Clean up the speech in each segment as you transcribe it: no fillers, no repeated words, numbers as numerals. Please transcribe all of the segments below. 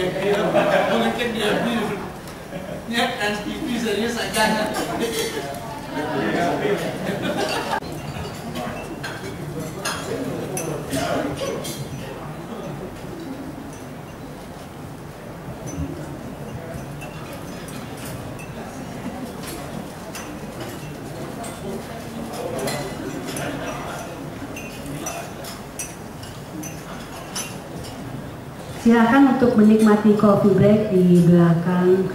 VIP, mungkin VIP. Niat kan TV serius aja. Silakan untuk menikmati coffee break di belakang.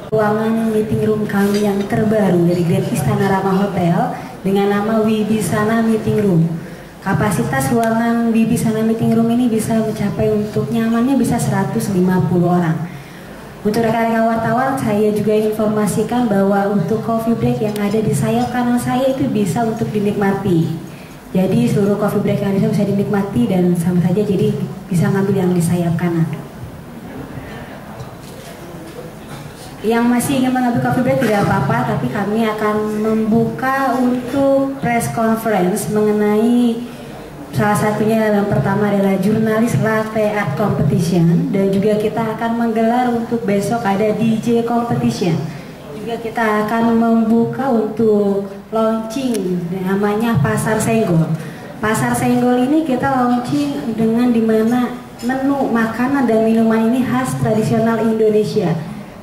Ruangan meeting room kami yang terbaru dari Grand Istana Rama Hotel dengan nama Wibisana Meeting Room. Kapasitas ruangan Wibisana Meeting Room ini bisa mencapai untuk nyamannya bisa 150 orang. Untuk rekan-rekan wartawan, saya juga informasikan bahwa untuk coffee break yang ada di sayap kanan saya itu bisa untuk dinikmati. Jadi seluruh coffee break yang ada bisa dinikmati dan sama saja, jadi bisa ngambil yang di sayap kanan. Yang masih ingin mengambil coffee break tidak apa-apa, tapi kami akan membuka untuk press conference mengenai salah satunya yang pertama adalah jurnalis latte art competition, dan juga kita akan menggelar untuk besok ada DJ competition. Juga kita akan membuka untuk launching namanya Pasar Senggol. Pasar Senggol ini kita launching dengan dimana menu makanan dan minuman ini khas tradisional Indonesia.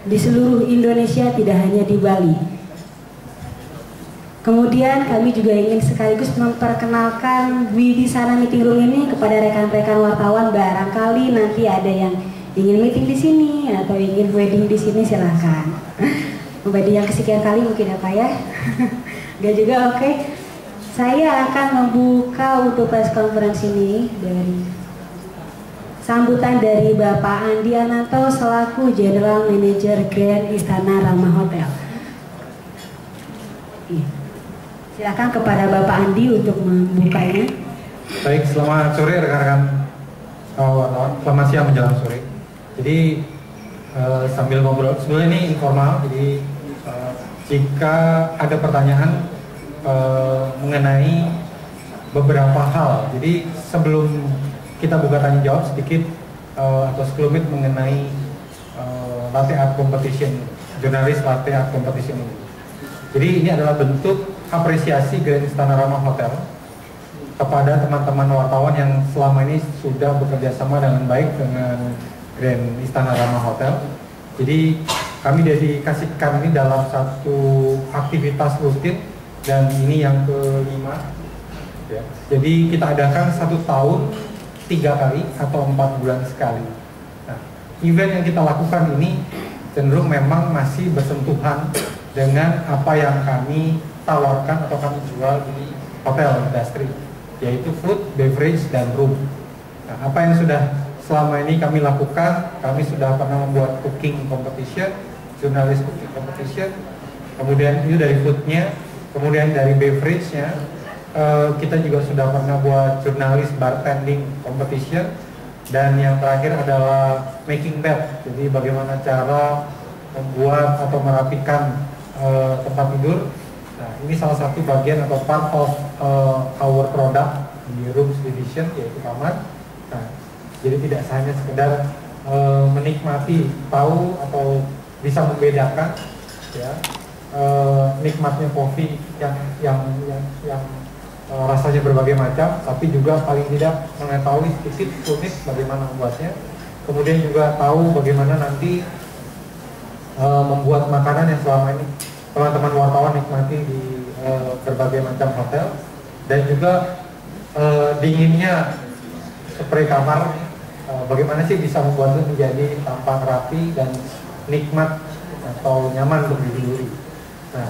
Di seluruh Indonesia, tidak hanya di Bali. Kemudian kami juga ingin sekaligus memperkenalkan Wibisana Meeting Room ini kepada rekan-rekan wartawan. Barangkali nanti ada yang ingin meeting di sini atau ingin wedding di sini, silahkan. Wedding yang kesekian kali mungkin apa ya? Enggak juga, oke. Saya akan membuka untuk press conference ini dari sambutan dari Bapak Andi Ananto selaku General Manager Grand Istana Rama Hotel. Silakan kepada Bapak Andi untuk membukanya. Baik, selamat sore rekan-rekan wartawan. Selamat siang menjelang sore. Jadi sambil ngobrol, sebenarnya ini informal. Jadi jika ada pertanyaan mengenai beberapa hal, jadi sebelum kita buka tanya jawab sedikit atau sekelumit mengenai latte art competition, jurnalis latte art competition ini. Jadi ini adalah bentuk apresiasi Grand Istana Rama Hotel kepada teman-teman wartawan yang selama ini sudah bekerja sama dengan baik dengan Grand Istana Rama Hotel. Jadi kami dedikasikan ini dalam satu aktivitas rutin dan ini yang kelima. Ya. Jadi kita adakan 1 tahun 3 kali atau 4 bulan sekali. Nah, event yang kita lakukan ini cenderung memang masih bersentuhan dengan apa yang kami tawarkan atau kami jual di hotel industri, yaitu food, beverage, dan room. Nah, apa yang sudah selama ini kami lakukan, kami sudah pernah membuat cooking competition, jurnalis cooking competition, kemudian itu dari foodnya, kemudian dari beverage-nya, kita juga sudah pernah buat jurnalis bartending competition, dan yang terakhir adalah making bed. Jadi bagaimana cara membuat atau merapikan tempat tidur. Nah, ini salah satu bagian atau part of our product di rooms division, yaitu kamar. Nah, jadi tidak hanya sekedar menikmati, tahu atau bisa membedakan ya nikmatnya kopi yang rasanya berbagai macam, tapi juga paling tidak mengetahui sedikit unik bagaimana membuatnya. Kemudian juga tahu bagaimana nanti membuat makanan yang selama ini teman-teman wartawan nikmati di berbagai macam hotel, dan juga dinginnya spray kamar, bagaimana sih bisa membuatnya menjadi tampak rapi dan nikmat atau nyaman untuk didudui. Nah,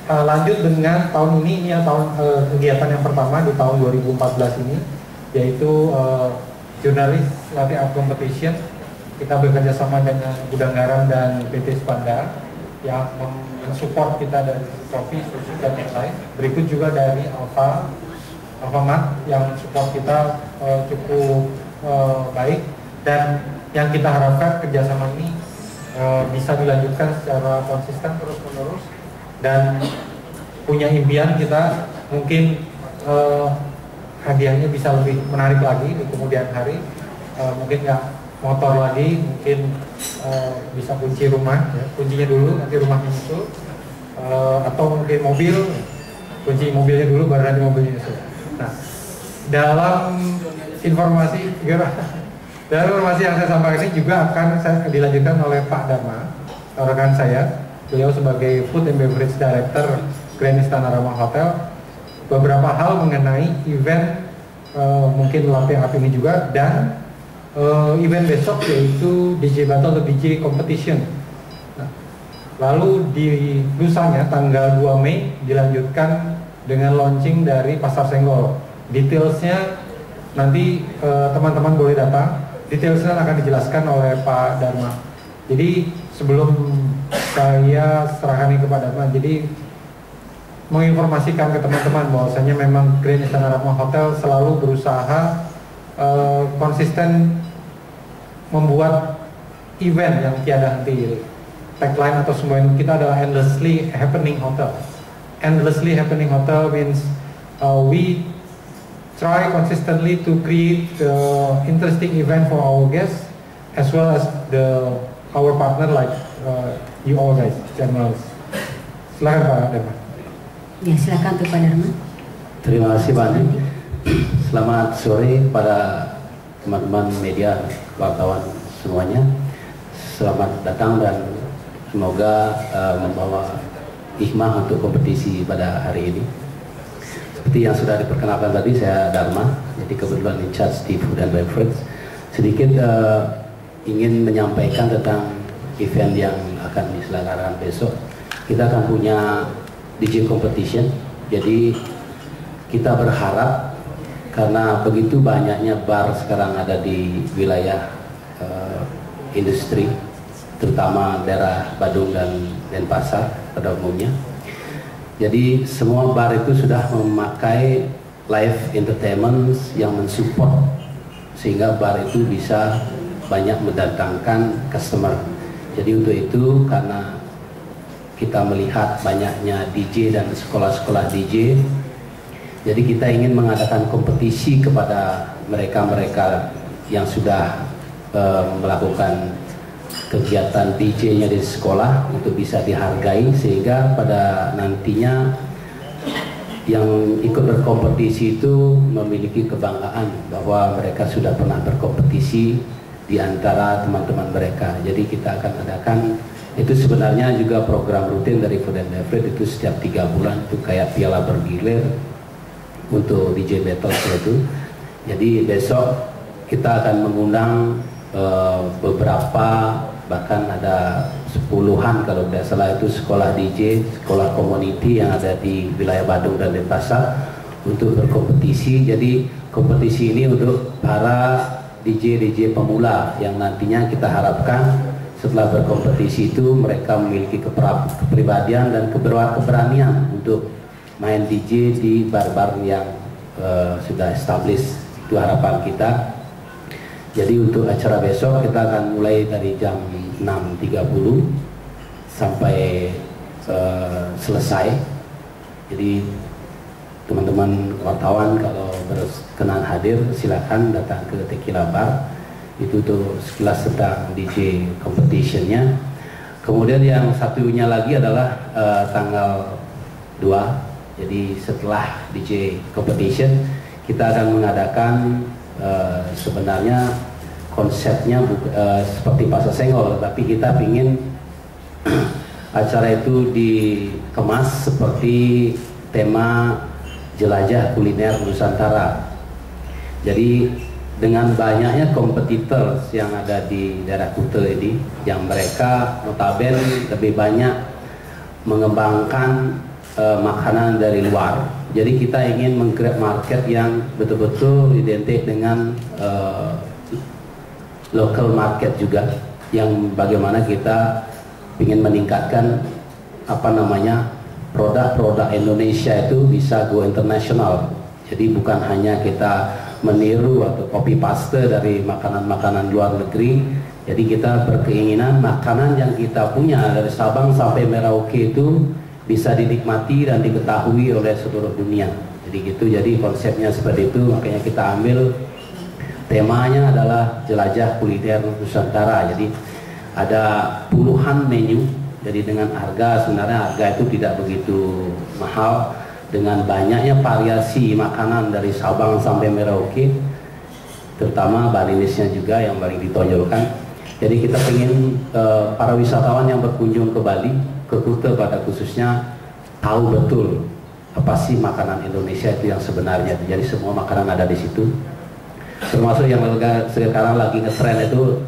lanjut dengan tahun ini yang tahun kegiatan yang pertama di tahun 2014 ini, yaitu jurnalis latih art competition. Kita bekerja sama dengan Gudang Garam dan PT Spanda yang mensupport kita dari Trofi, Susi, dan yang lain. Berikut juga dari Alfamart yang support kita cukup baik, dan yang kita harapkan kerjasama ini bisa dilanjutkan secara konsisten terus-menerus, dan punya impian kita mungkin hadiahnya bisa lebih menarik lagi di kemudian hari. Mungkin nggak motor lagi, mungkin bisa kunci rumah, ya. Kuncinya dulu, nanti rumahnya nyusul, atau mungkin mobil, kunci mobilnya dulu baru nanti mobilnya nyusul. Nah, dalam informasi yang saya sampaikan ini juga akan saya dilanjutkan oleh Pak Dharma, rekan saya. Beliau sebagai Food and Beverage Director Grand Istana Ramah Hotel. Beberapa hal mengenai event mungkin latih art ini juga, dan event besok yaitu DJ Battle atau DJ Competition. Nah, lalu di lusanya tanggal 2 Mei dilanjutkan dengan launching dari Pasar Senggol. Detailsnya nanti teman-teman boleh datang. Detailsnya akan dijelaskan oleh Pak Dharma. Jadi sebelum saya serahkan ini kepada Dharma, jadi menginformasikan ke teman-teman bahwasanya memang Grand Istana Ramah Hotel selalu berusaha konsisten membuat event yang tiada henti. Tagline atau slogan kita adalah Endlessly Happening Hotel. Endlessly Happening Hotel means we try consistently to create interesting event for our guests as well as our partner like you all guys, journalists. Silakan Pak Dharma. Ya, silakan untuk Pak Dharma. Terima kasih Pak Andi. Selamat sore pada teman-teman media, wartawan semuanya. Selamat datang dan semoga membawa hikmah untuk kompetisi pada hari ini. Seperti yang sudah diperkenalkan tadi, saya Dharma, jadi kebetulan in charge di Food and Beverage. Sedikit ingin menyampaikan tentang event yang akan diselenggarakan besok. Kita akan punya DJ competition. Jadi kita berharap karena begitu banyaknya bar sekarang ada di wilayah industri, terutama daerah Badung dan Denpasar pada umumnya. Jadi semua bar itu sudah memakai live entertainment yang mensupport sehingga bar itu bisa banyak mendatangkan customer. Jadi untuk itu, karena kita melihat banyaknya DJ dan sekolah-sekolah DJ, jadi kita ingin mengadakan kompetisi kepada mereka-mereka yang sudah melakukan kegiatan DJ-nya di sekolah untuk bisa dihargai, sehingga pada nantinya yang ikut berkompetisi itu memiliki kebanggaan bahwa mereka sudah pernah berkompetisi di antara teman-teman mereka. Jadi kita akan adakan, itu sebenarnya juga program rutin dari Food and Beverage, itu setiap 3 bulan itu kayak piala bergilir untuk DJ Battle itu. Jadi besok kita akan mengundang beberapa, bahkan ada 10-an kalau tidak salah, itu sekolah DJ, sekolah community yang ada di wilayah Badung dan Denpasar untuk berkompetisi. Jadi kompetisi ini untuk para DJ pemula yang nantinya kita harapkan setelah berkompetisi itu mereka memiliki kepribadian dan keberanian untuk main DJ di bar-bar yang sudah established. Itu harapan kita. Jadi untuk acara besok kita akan mulai dari jam 6.30 sampai selesai. Jadi teman-teman wartawan kalau berkenan hadir silakan datang ke Tequila Bar. Itu tuh sekilas tentang DJ competitionnya. Kemudian yang satunya lagi adalah tanggal 2. Jadi setelah DJ competition kita akan mengadakan sebenarnya konsepnya seperti Pasar Senggol, tapi kita ingin acara itu dikemas seperti tema jelajah kuliner Nusantara. Jadi dengan banyaknya kompetitor yang ada di daerah Kuta ini, yang mereka notabene lebih banyak mengembangkan makanan dari luar. Jadi kita ingin meng-create market yang betul-betul identik dengan local market juga, yang bagaimana kita ingin meningkatkan produk-produk Indonesia itu bisa go internasional. Jadi bukan hanya kita meniru atau copy paste dari makanan-makanan luar negeri. Jadi kita berkeinginan makanan yang kita punya dari Sabang sampai Merauke itu bisa dinikmati dan diketahui oleh seluruh dunia. Jadi gitu, jadi konsepnya seperti itu. Makanya kita ambil temanya adalah jelajah kuliner Nusantara. Jadi ada puluhan menu. Jadi dengan sebenarnya harga itu tidak begitu mahal. Dengan banyaknya variasi makanan dari Sabang sampai Merauke, terutama Balinisnya juga yang paling ditonjolkan. Jadi kita ingin para wisatawan yang berkunjung ke Bali, ke Kuta pada khususnya, tahu betul apa sih makanan Indonesia itu yang sebenarnya. Jadi semua makanan ada di situ. Termasuk yang sekarang lagi ngetren itu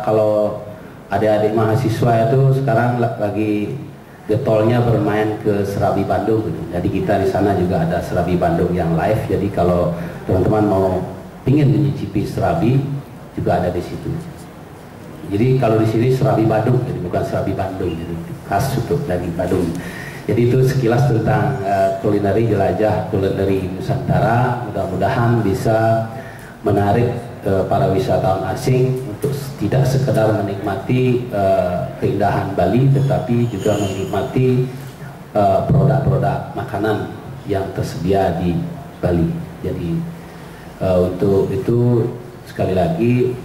kalau adik-adik mahasiswa itu sekarang lagi getolnya bermain ke Serabi Bandung gitu. Jadi kita di sana juga ada Serabi Bandung yang live. Jadi kalau teman-teman mau ingin mencicipi Serabi juga ada di situ. Jadi kalau di sini Serabi Bandung, jadi bukan Serabi Bandung, jadi khas untuk dari Bandung. Jadi itu sekilas tentang kulineri jelajah kulineri Nusantara. Mudah-mudahan bisa menarik para wisatawan asing untuk tidak sekedar menikmati keindahan Bali, tetapi juga menikmati produk-produk makanan yang tersedia di Bali. Jadi untuk itu sekali lagi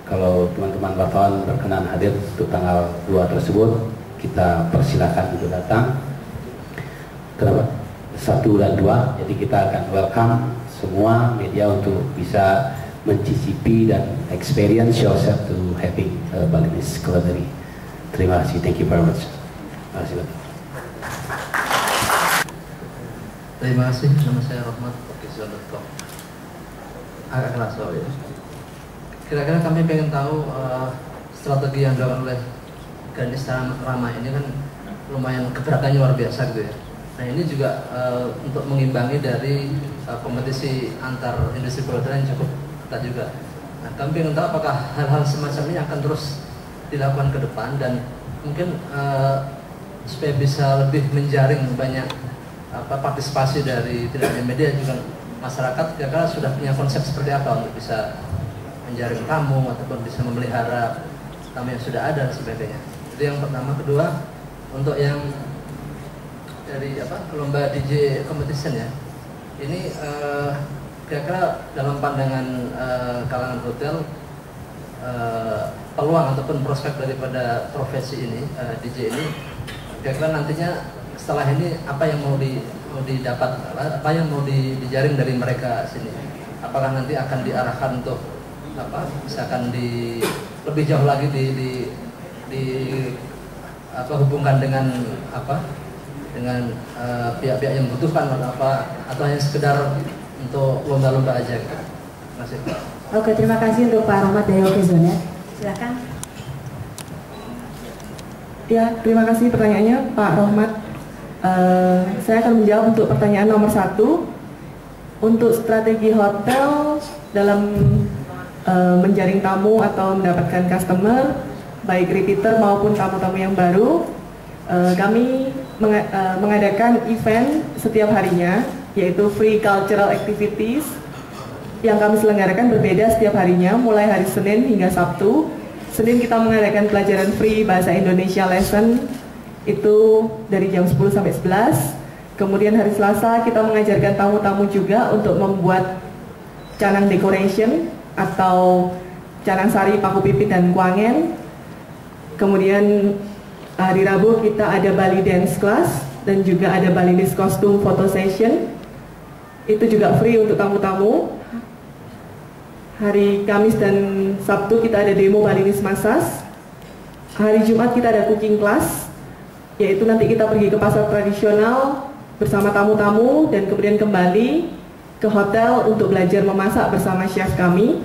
kalau teman-teman wartawan berkenan hadir untuk tanggal 2 tersebut, kita persilakan untuk datang. Kenapa? 1 dan 2. Jadi kita akan welcome semua media untuk bisa mencicipi dan experience yourself to having Balinese culinary. Terima kasih. Thank you very much. Terima kasih. Nama saya Rahmat, Pakistan.com. Agak keras ya. Kira-kira kami pengen tahu strategi yang dilakukan oleh Grand Istana Rama ini kan lumayan gebrakannya luar biasa gitu ya. Nah ini juga untuk mengimbangi dari kompetisi antar industri perhotelan yang cukup ketat juga. Nah kami pengen tahu apakah hal-hal semacam ini akan terus dilakukan ke depan dan mungkin supaya bisa lebih menjaring banyak partisipasi dari tidak hanya media juga masyarakat. Kira-kira sudah punya konsep seperti apa untuk bisa menjaring tamu ataupun bisa memelihara tamu yang sudah ada dan sebagainya. Itu yang pertama. Kedua, untuk yang dari lomba DJ competition ya, ini kira-kira dalam pandangan kalangan hotel peluang ataupun prospek daripada profesi ini DJ ini, kira-kira nantinya setelah ini apa yang mau didapat, apa yang mau dijaring dari mereka sini? Apakah nanti akan diarahkan untuk misalkan lebih jauh lagi hubungkan dengan dengan pihak-pihak yang membutuhkan atau hanya sekedar untuk lomba-lomba aja gitu. Terima kasih. Oke, terima kasih untuk Pak Rahmat dari Okezone. Silakan. Ya, terima kasih pertanyaannya Pak Rahmat. Saya akan menjawab untuk pertanyaan nomor 1. Untuk strategi hotel dalam menjaring tamu atau mendapatkan customer, baik repeater maupun tamu-tamu yang baru, kami mengadakan event setiap harinya, yaitu free cultural activities yang kami selenggarakan berbeda setiap harinya, mulai hari Senin hingga Sabtu. Senin kita mengadakan pelajaran free bahasa Indonesia lesson, itu dari jam 10 sampai 11. Kemudian hari Selasa kita mengajarkan tamu-tamu juga untuk membuat canang decoration atau canang sari, paku pipit, dan kuangen. Kemudian hari Rabu kita ada Bali Dance Class dan juga ada Balinese Costume Photo Session. Itu juga free untuk tamu-tamu. Hari Kamis dan Sabtu kita ada demo Balinese Massage. Hari Jumat kita ada cooking class, yaitu nanti kita pergi ke pasar tradisional bersama tamu-tamu dan kemudian kembali ke hotel untuk belajar memasak bersama chef kami.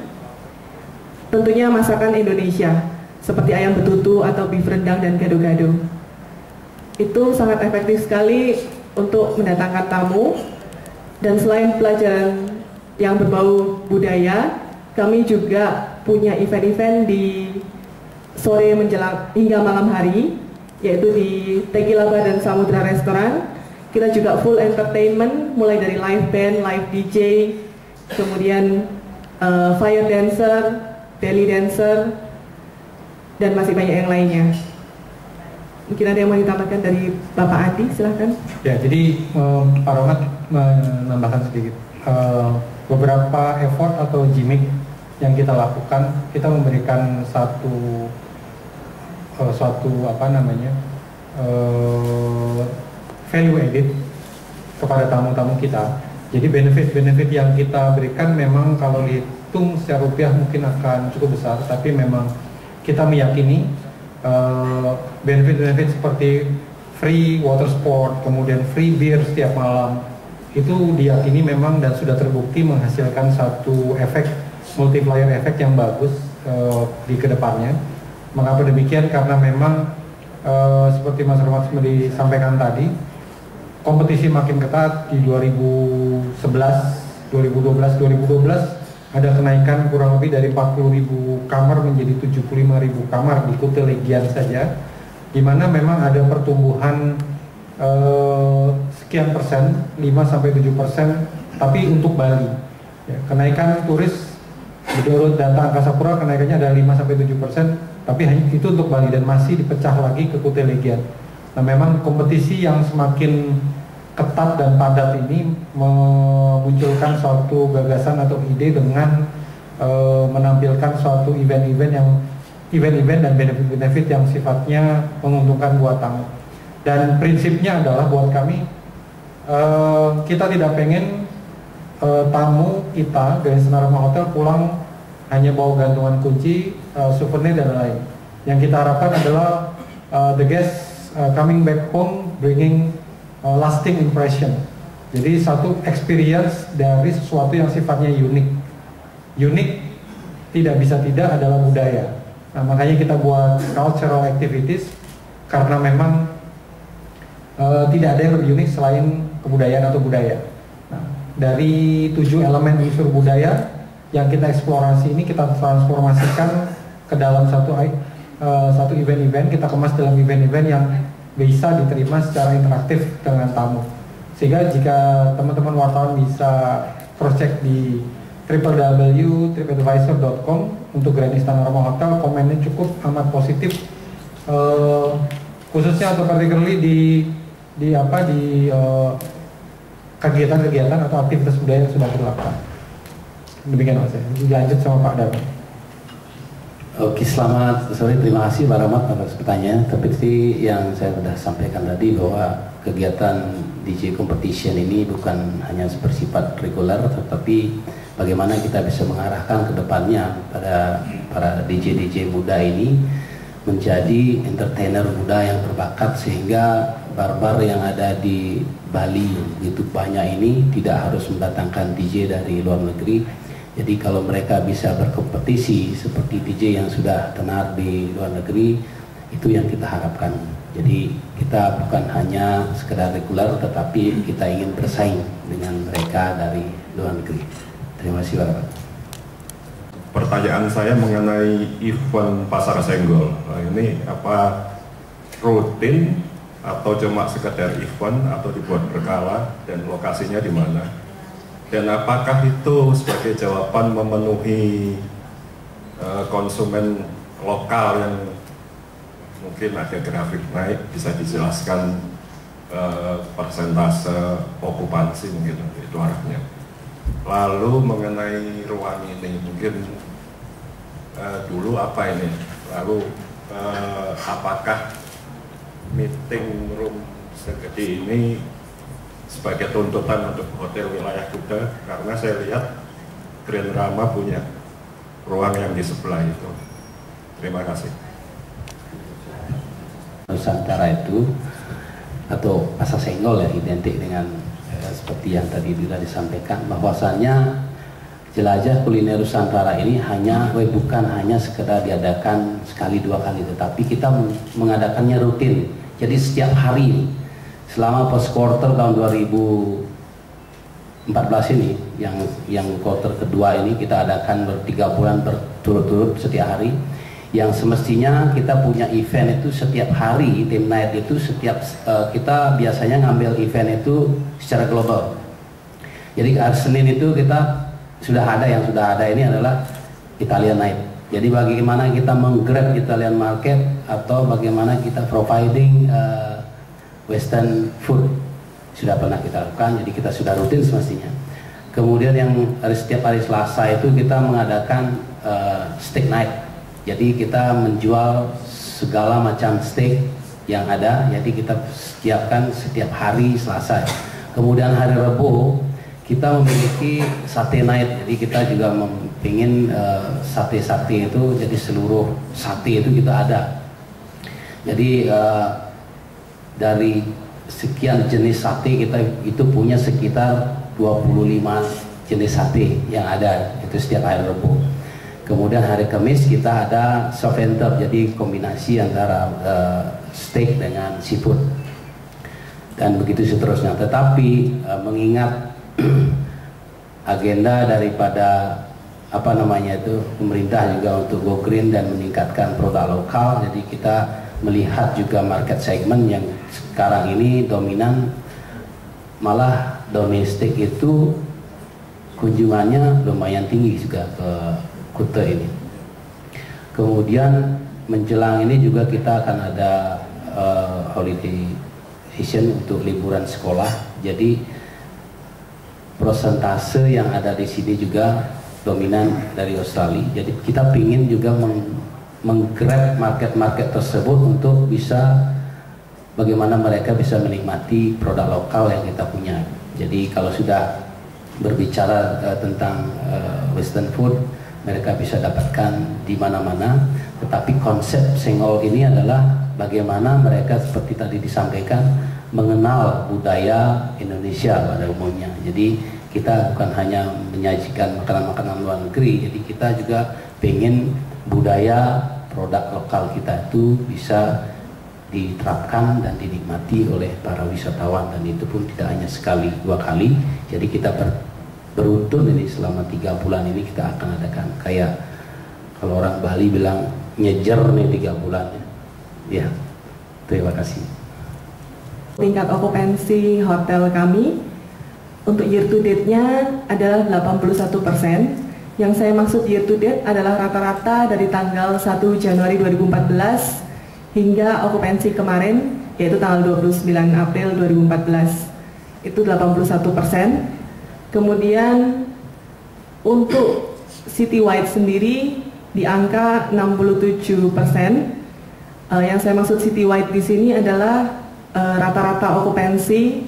Tentunya masakan Indonesia seperti ayam betutu atau beef rendang dan gado-gado. itu sangat efektif sekali untuk mendatangkan tamu. Dan selain pelajaran yang berbau budaya, kami juga punya event-event di sore menjelang hingga malam hari, yaitu di Tequila Bar dan Samudra Restoran. Kita juga full entertainment, mulai dari live band, live DJ, kemudian fire dancer, belly dancer, dan masih banyak yang lainnya. Mungkin ada yang mau ditambahkan dari Bapak Adi, silahkan. Ya, jadi Pak Rohmat menambahkan sedikit. Beberapa effort atau gimmick yang kita lakukan, kita memberikan suatu value added kepada tamu-tamu kita. Jadi benefit-benefit yang kita berikan memang kalau dihitung secara rupiah mungkin akan cukup besar, tapi memang kita meyakini benefit-benefit seperti free water sport, kemudian free beer setiap malam, itu diyakini memang dan sudah terbukti menghasilkan satu efek multiplier efek yang bagus di kedepannya. Mengapa demikian? Karena memang seperti Mas Rohmat disampaikan tadi, kompetisi makin ketat. Di 2011, 2012 ada kenaikan kurang lebih dari 40.000 kamar menjadi 75.000 kamar di Kuta Legian saja, di mana memang ada pertumbuhan sekian persen, 5-7%, tapi untuk Bali. Ya, kenaikan turis menurut data Angkasa Pura kenaikannya ada 5-7%, tapi hanya itu untuk Bali dan masih dipecah lagi ke Kuta Legian. Nah, memang kompetisi yang semakin ketat dan padat ini memunculkan suatu gagasan atau ide dengan menampilkan suatu event-event dan benefit-benefit yang sifatnya menguntungkan buat tamu. Dan prinsipnya adalah buat kami, kita tidak pengen tamu kita Grand Senarama Hotel pulang hanya bawa gantungan kunci, souvenir dan lain. Yang kita harapkan adalah the guests coming back home bringing lasting impression. Jadi satu experience dari sesuatu yang sifatnya unik. Unik tidak bisa tidak adalah budaya. Nah, makanya kita buat cultural activities karena memang tidak ada yang lebih unik selain kebudayaan atau budaya. Nah, dari 7 elemen unsur budaya yang kita eksplorasi ini kita transformasikan ke dalam satu event-event, kita kemas dalam event-event yang bisa diterima secara interaktif dengan tamu. Sehingga jika teman-teman wartawan bisa cross-check di www.tripadvisor.com untuk Grand Istana Rama Hotel, komennya cukup amat positif, khususnya atau particularly di kegiatan-kegiatan atau aktivitas budaya yang sudah dilakukan. Demikian Mas. Lanjut sama Pak Darma. Oke, selamat sore. Terima kasih Pak Rahmat atas pertanyaan. Seperti yang saya sudah sampaikan tadi bahwa kegiatan DJ competition ini bukan hanya bersifat reguler, tetapi bagaimana kita bisa mengarahkan ke depannya pada para DJ muda ini menjadi entertainer muda yang berbakat, sehingga barbar yang ada di Bali begitu banyak ini tidak harus mendatangkan DJ dari luar negeri. Jadi kalau mereka bisa berkompetisi seperti DJ yang sudah tenar di luar negeri, itu yang kita harapkan. Jadi kita bukan hanya sekedar reguler, tetapi kita ingin bersaing dengan mereka dari luar negeri. Terima kasih Bapak. Pertanyaan saya mengenai event Pasar Senggol. Nah, ini apa rutin atau cuma sekedar event atau dibuat berkala dan lokasinya di mana? Dan apakah itu sebagai jawaban memenuhi konsumen lokal yang mungkin ada grafik naik, bisa dijelaskan persentase okupansi mungkin itu arahnya. Lalu mengenai ruang ini mungkin dulu apa ini? Lalu apakah meeting room segede ini sebagai tuntutan untuk hotel wilayah Kuta, karena saya lihat Grand Rama punya ruang yang di sebelah itu. Terima kasih. Nusantara itu atau Pasar Senggol ya identik dengan seperti yang tadi bila disampaikan, bahwasannya jelajah kuliner Nusantara ini bukan hanya sekedar diadakan sekali dua kali, tetapi kita mengadakannya rutin. Jadi setiap hari selama post quarter tahun 2014 ini, yang quarter kedua ini kita adakan 3 bulan berturut-turut setiap hari. Yang semestinya kita punya event itu setiap hari, team night itu setiap kita biasanya ngambil event itu secara global. Jadi hari Senin itu kita sudah ada ini adalah Italian night. Jadi bagaimana kita menggrab Italian market atau bagaimana kita providing Western food sudah pernah kita lakukan. Jadi kita sudah rutin semestinya. Kemudian yang setiap hari Selasa itu kita mengadakan steak night. Jadi kita menjual segala macam steak yang ada. Jadi kita siapkan setiap hari Selasa. Kemudian hari Rabu kita memiliki sate night. Jadi kita juga ingin sate-sate itu, jadi seluruh sate itu kita ada. Jadi dari sekian jenis sate kita itu punya sekitar 25 jenis sate yang ada itu setiap hari Rabu. Kemudian hari Kamis kita ada soft and top, jadi kombinasi antara steak dengan seafood dan begitu seterusnya. Tetapi mengingat agenda daripada pemerintah juga untuk go green dan meningkatkan produk lokal, jadi kita melihat juga market segment yang sekarang ini dominan, malah domestik itu kunjungannya lumayan tinggi juga ke Kuta ini. Kemudian menjelang ini juga kita akan ada holiday season untuk liburan sekolah. Jadi persentase yang ada di sini juga dominan dari Australia. Jadi kita ingin juga menggrab market-market tersebut untuk bisa bagaimana mereka bisa menikmati produk lokal yang kita punya. Jadi kalau sudah berbicara tentang Western food, mereka bisa dapatkan di mana-mana. Tetapi konsep Sengol ini adalah bagaimana mereka seperti tadi disampaikan mengenal budaya Indonesia pada umumnya. Jadi kita bukan hanya menyajikan makanan-makanan luar negeri, jadi kita juga pengen budaya produk lokal kita itu bisa diterapkan dan dinikmati oleh para wisatawan, dan itu pun tidak hanya sekali 2 kali. Jadi kita beruntun ini selama 3 bulan ini kita akan adakan kayak kalau orang Bali bilang nyejer nih 3 bulan ya. Terima kasih. Tingkat okupansi hotel kami untuk year to date-nya adalah 81%. Yang saya maksud year to date adalah rata-rata dari tanggal 1 Januari 2014 hingga okupansi kemarin, yaitu tanggal 29 April 2014. Itu 81%. Kemudian untuk citywide sendiri di angka 67%. Yang saya maksud citywide di sini adalah rata-rata okupansi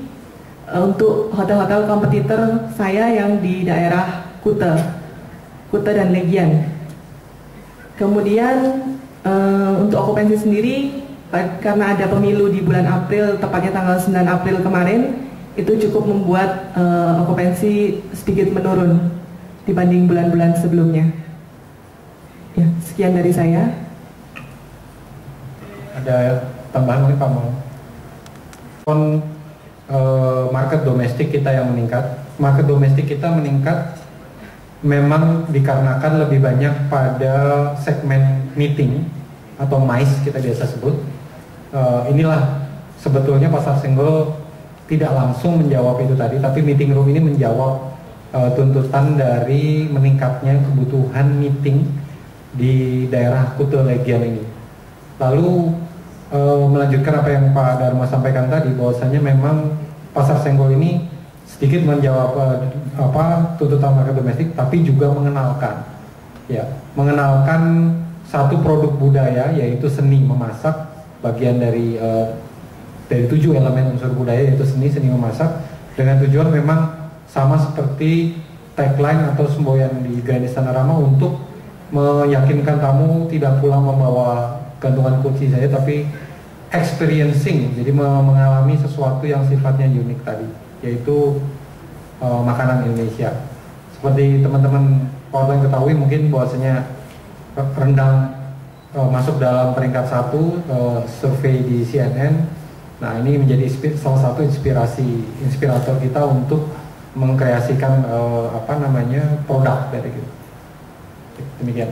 untuk hotel-hotel kompetitor saya yang di daerah Kuta dan Legian. Kemudian untuk okupansi sendiri, karena ada pemilu di bulan April, tepatnya tanggal 9 April kemarin, itu cukup membuat okupansi sedikit menurun dibanding bulan-bulan sebelumnya. Ya, sekian dari saya. Ada tambahan mungkin Pak Mau? Market domestik kita yang meningkat. Market domestik kita meningkat memang dikarenakan lebih banyak pada segmen meeting atau MICE kita biasa sebut. Inilah sebetulnya Pasar Senggol tidak langsung menjawab itu tadi, tapi meeting room ini menjawab tuntutan dari meningkatnya kebutuhan meeting di daerah Kuta Legian ini. Lalu melanjutkan apa yang Pak Dharma sampaikan tadi, bahwasanya memang Pasar Senggol ini sedikit menjawab tuntutan market domestik, tapi juga mengenalkan satu produk budaya, yaitu seni memasak, bagian dari 7 elemen unsur budaya, yaitu seni memasak, dengan tujuan memang sama seperti tagline atau semboyan di Grand Istana Rama untuk meyakinkan tamu tidak pulang membawa gantungan kunci saja, tapi experiencing, jadi mengalami sesuatu yang sifatnya unik tadi, yaitu makanan Indonesia. Seperti teman-teman yang ketahui mungkin bahwasanya rendang masuk dalam peringkat 1 survei di CNN Nah ini menjadi salah satu inspirator kita untuk mengkreasikan produk dari gitu. Demikian.